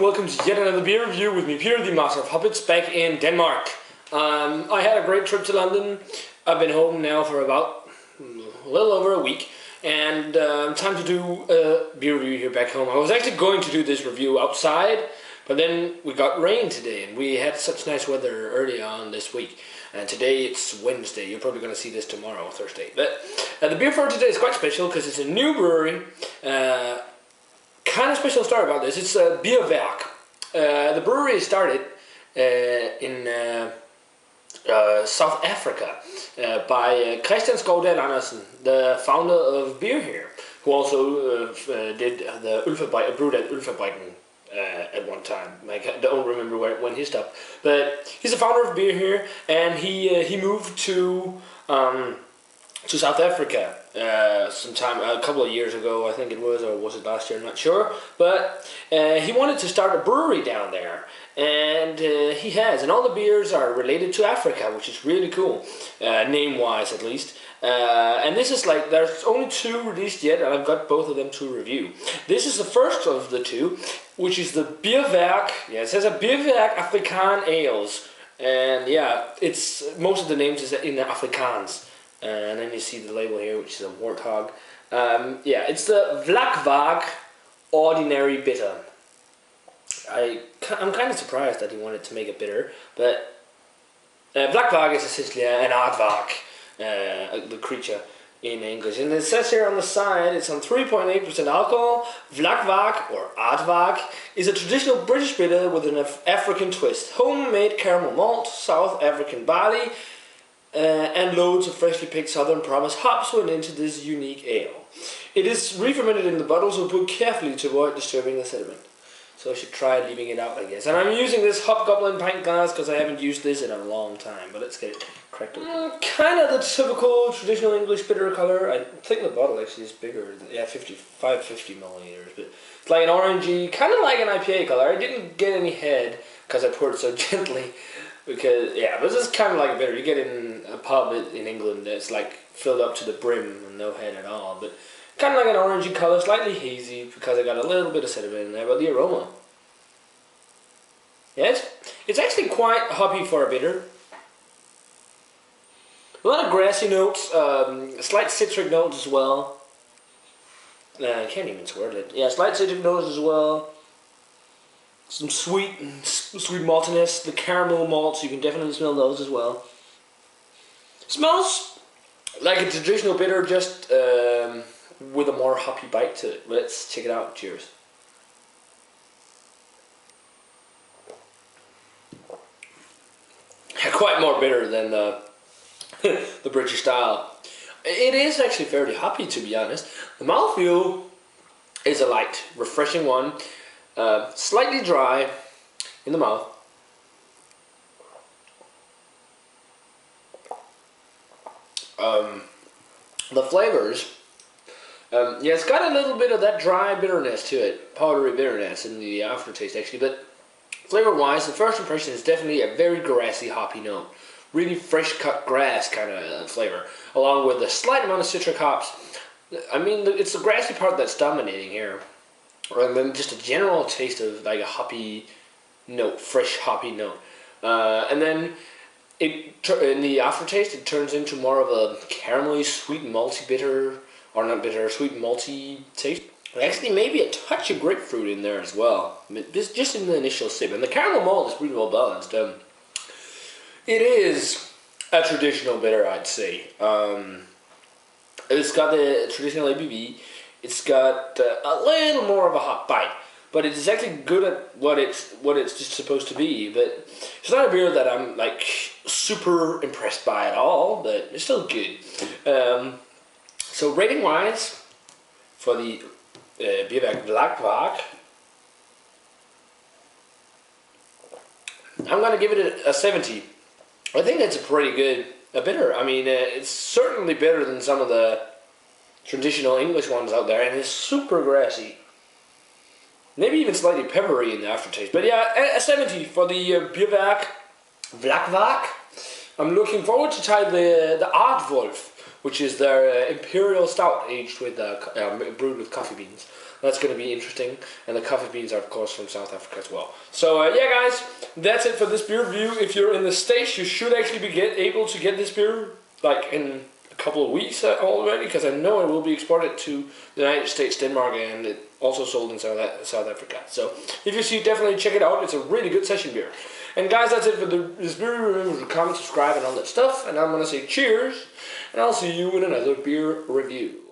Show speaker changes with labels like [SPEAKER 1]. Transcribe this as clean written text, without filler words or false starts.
[SPEAKER 1] Welcome to yet another beer review with me, Peter, the Master of Hobbits, back in Denmark. I had a great trip to London. I've been home now for about a little over a week, and time to do a beer review here back home. I was actually going to do this review outside, but then we got rain today, and we had such nice weather early on this week. And today it's Wednesday. You're probably going to see this tomorrow, Thursday. But the beer for today is quite special because it's a new brewery. Kind of special story about this. It's a Bierwerk. The brewery started in South Africa by Christian Skovdal Andersen, the founder of beer here, who also did the Brewed at Ølfabrikken at one time. I don't remember when he stopped, but he's the founder of beer here, and he moved to South Africa sometime a couple of years ago, I think it was, or was it last year? I'm not sure. But he wanted to start a brewery down there, and he has. And all the beers are related to Africa, which is really cool, name-wise at least. And this is like, there's only 2 released yet, and I've got both of them to review. This is the first of the 2, which is the Bierwerk. Yeah, it says a Bierwerk Afrikaan Ales, and yeah, it's most of the names is in Afrikaans. And then you see the label here, which is a warthog. Yeah, it's the Vlakvark Ordinary Bitter. I'm kind of surprised that he wanted to make it bitter, but Vlakvark is essentially an aardvark, the creature in English. And it says here on the side, it's on 3.8% alcohol. Vlakvark, or aardvark, is a traditional British bitter with an African twist. Homemade caramel malt, South African barley, and loads of freshly picked Southern Promise hops went into this unique ale. It is re-fermented in the bottle, so put carefully to avoid disturbing the sediment. So I should try leaving it out, I guess. And I'm using this Hobgoblin pint glass because I haven't used this in a long time. But let's get it cracked open. Kind of the typical traditional English bitter color. I think the bottle actually is bigger. Yeah, 550 milliliters. But it's like an orangey, kind of like an IPA color. I didn't get any head because I poured so gently. Because, yeah, but this is kind of like a bitter. You get in a pub in England that's like filled up to the brim and no head at all. But kind of like an orangey color, slightly hazy because I got a little bit of sediment in there. But the aroma, yeah, it's actually quite hoppy for a bitter. A lot of grassy notes, slight citric notes as well. I can't even swear it. Yeah, slight citric notes as well. Some sweet maltiness, the caramel malts, you can definitely smell those as well. Smells like a traditional bitter, just with a more hoppy bite to it. Let's check it out. Cheers. Quite more bitter than the British style. It is actually fairly hoppy, to be honest. The mouthfeel is a light, refreshing one. Slightly dry in the mouth. The flavors, yeah, it's got a little bit of that dry bitterness to it, powdery bitterness in the aftertaste actually, but flavor-wise, the first impression is definitely a very grassy, hoppy note. Really fresh cut grass kind of flavor, along with a slight amount of citric hops. I mean, it's the grassy part that's dominating here. And then just a general taste of like a hoppy note, fresh hoppy note. And then in the aftertaste, it turns into more of a caramelly, sweet, malty, bitter, or not bitter, sweet, malty taste. And actually, maybe a touch of grapefruit in there as well. This just in the initial sip. And the caramel malt is pretty well balanced. It is a traditional bitter, I'd say. It's got the traditional ABV. It's got a little more of a hot bite, but it's actually good at what it's just supposed to be. But it's not a beer that I'm like super impressed by at all, but it's still good. So rating wise, for the Bierwerk Vlakvark, I'm gonna give it a 70. I think that's a pretty good bitter. I mean, it's certainly better than some of the traditional English ones out there, and it's super grassy. Maybe even slightly peppery in the aftertaste. But yeah, a 70 for the Bierwerk Vlakvark. I'm looking forward to try the Aardwolf, which is their imperial stout aged with brewed with coffee beans. That's going to be interesting, and the coffee beans are of course from South Africa as well. So yeah, guys, that's it for this beer review. If you're in the States, you should actually be able to get this beer like in a couple of weeks already, because I know it will be exported to the United States, Denmark, and it also sold in South Africa. So if you see it, definitely check it out. It's a really good session beer. And guys, that's it for this beer review. Comment, subscribe, and all that stuff. And I'm going to say cheers, and I'll see you in another beer review.